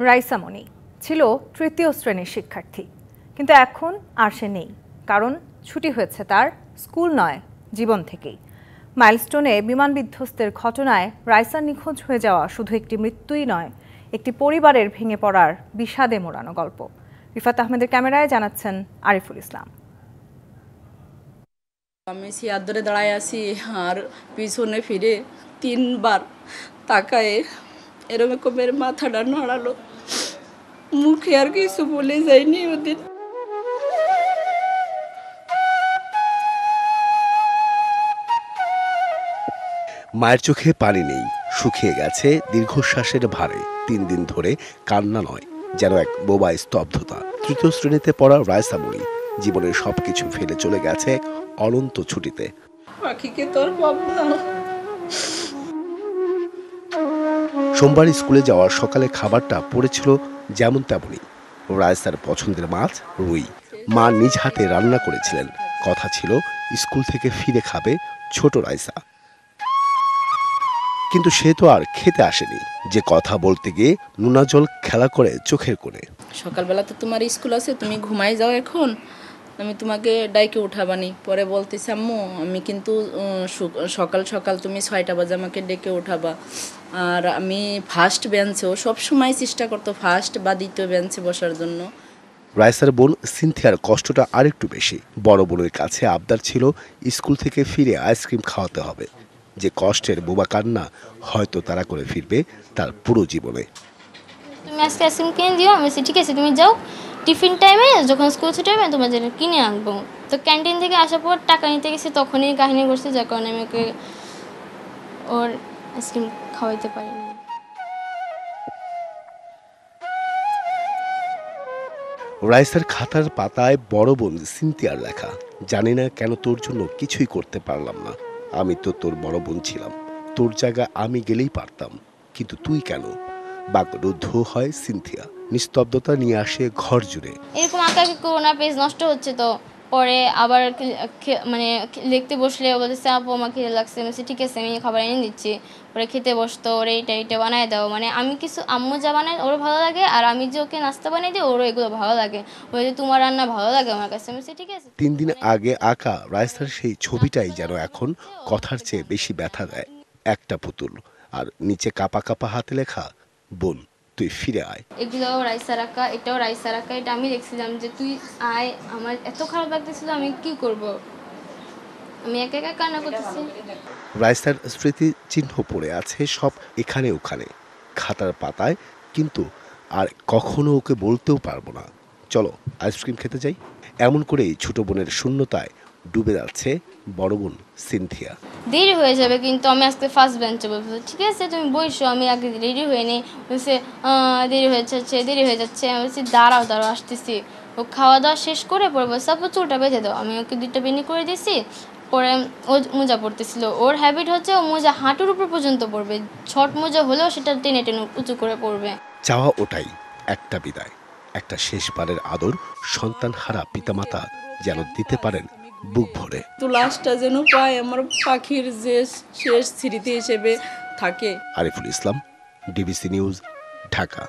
রাইসা মনি ছিল তৃতীয় শ্রেণীর শিক্ষার্থী, কিন্তু এখন আর সে নেই, কারণ ছুটি হয়েছে তার স্কুল নয়, জীবন থেকেই। মাইলস্টোনে বিমান বিধ্বস্তের ঘটনায় রাইসার নিখোঁজ হয়ে যাওয়া শুধু একটি মৃত্যুই নয়, একটি পরিবারের ভেঙে পড়ার বিষাদে মোড়ানো গল্প। রিফাত আহমেদের ক্যামেরায় জানাচ্ছেন আরিফুল ইসলাম। আমি চেয়ার ধরে দাঁড়ায় আছি আর পিছনে ফিরে 3 বার তাকায় এরকম মাথাটা নাড়ালো, মুখে আর কিছু বলে যায়নি ওদিন। মায়ের চোখে পানি নেই, শুকিয়ে গেছে দীর্ঘশ্বাসের ভারে। 3 দিন ধরে কান্না নয়, যেন এক বোবা স্তব্ধতা। তৃতীয় শ্রেণীতে পড়া রাইসা মনি জীবনের সবকিছু ফেলে চলে গেছে অনন্ত ছুটিতে। পাখিকে তোর পাবো না। সোমবার স্কুলে যাওয়ার সকালে খাবারটা পড়েছিল যেমন তেমনই। রাইসার পছন্দের মাছ রুই। মা নিজ হাতে রান্না করেছিলেন। কথা ছিল স্কুল থেকে ফিরে খাবে ছোট রাইসা, কিন্তু সে তো আর খেতে আসেনি। যে কথা বলতে গিয়ে নোনা জল খেলা করে চোখের কোণে। সকালবেলা তো তোমার স্কুল আছে, তুমি ঘুমাই যাও, এখন আমি তোমাকে ডাইকে উঠাবানি। পরে বলতেছি আম্মু আমি কিন্তু সকাল সকাল তুমি 6টা বাজে আমাকে ডেকে উঠাবা। আর আমি ফার্স্ট বেঞ্চেও সবসময় চেষ্টা করতো ফার্স্ট বা দ্বিতীয় বেঞ্চে বসার জন্য। রাইসার বোন সিনথিয়ার কষ্টটা আরেকটু বেশি। বড় বোনের কাছে আবদার ছিল স্কুল থেকে ফিরে আইসক্রিম খাওয়াতে হবে। যে কষ্টের বোবা কান্না হয়তো তারা করে ফিরবে তার পুরো জীবনে। তুমি আজকে আইসক্রিম কিনে দিও। আমি ঠিক আছে, তুমি যাও, টিফিন টাইমে যখন স্কুল ছুটি হবে তোমার জন্য কিনে আনবো। তো ক্যান্টিন থেকে আসার পর টাকা নিতে গেছি, তখনই কাহিনী করছে, যার কারণে আমি ওকে ওর আইসক্রিম খাওয়াইতে পারিনি। রাইসার খাতার পাতায় বড় বোন সিনথিয়ার লেখা, জানি না কেন তোর জন্য কিছুই করতে পারলাম না। আমি তো তোর বড় বোন ছিলাম, তোর জায়গায় আমি গেলেই পারতাম, কিন্তু তুই কেন? বাকরুদ্ধ হয় সিনথিয়া। নিস্তব্ধতা নিয়ে আসে ঘর জুড়ে। এরকম আঁকাকে করোনা পেজ নষ্ট হচ্ছে, তো পরে আবার মানে লিখতে বসলে বলতেছে আপু আমার খিদে লাগছে। আমি ঠিক আছে, আমি খাবার এনে দিচ্ছি। পরে খেতে বসতো, ওর এইটা বানায় দাও, মানে আমি কিছু আম্মু যা বানায় ওর ভালো লাগে, আর আমি যে ওকে নাস্তা বানিয়ে দিই ওরও এগুলো ভালো লাগে। ওই যে তোমার রান্না ভালো লাগে আমার কাছে। আমি ঠিক আছে। 3 দিন আগে আঁকা রাইসার সেই ছবিটাই যেন এখন কথার চেয়ে বেশি ব্যথা দেয়। একটা পুতুল, আর নিচে কাপা কাপা হাতে লেখা, বোন তুই ফিরে আয়। এগুলো রাইসার আঁকা, এটাও রাইসার আঁকা। এটা আমি দেখছিলাম যে তুই আয়। আমার এত খারাপ লাগতেছিল, আমি কি করব, আমি একা একা কান্না করতেছি। রাইসার স্মৃতি চিহ্ন পড়ে আছে সব এখানে ওখানে, খাতার পাতায়, কিন্তু আর কখনো ওকে বলতেও পারবো না, চলো আইসক্রিম খেতে যাই। এমন করেই ছোট বোনের শূন্যতায় ডুবে যাচ্ছে বড় বোন সিনথিয়া। দেরি হয়ে যাবে, কিন্তু আমি আজকে ফার্স্ট বেঞ্চে বসবো। ঠিক আছে তুমি বসো, আমি আগে রেডি হয়ে নিই। বলছে দেরি হয়ে যাচ্ছে, দেরি হয়ে যাচ্ছে। আমি বলছি দাঁড়াও দাঁড়াও আসতেছি। ও খাওয়া দাওয়া শেষ করে পরে বলছে আপু চুলটা বেঁধে দাও। আমি ওকে 2টা বেনি করে দিয়েছি। পরে ও মোজা পড়তেছিল। ওর হ্যাবিট হচ্ছে ও মোজা হাঁটুর উপর পর্যন্ত পড়বে, ছট মোজা হলেও সেটা টেনে টেনে উঁচু করে পড়বে। চাওয়া ওটাই, একটা বিদায়, একটা শেষবারের আদর সন্তান হারা পিতামাতা যেন দিতে পারেন বুক ভরে। তো লাস্টটা যেন পায় আমার পাখির যে শেষ স্মৃতি হিসেবে থাকে। Ariful Islam, DBC news, Dhaka.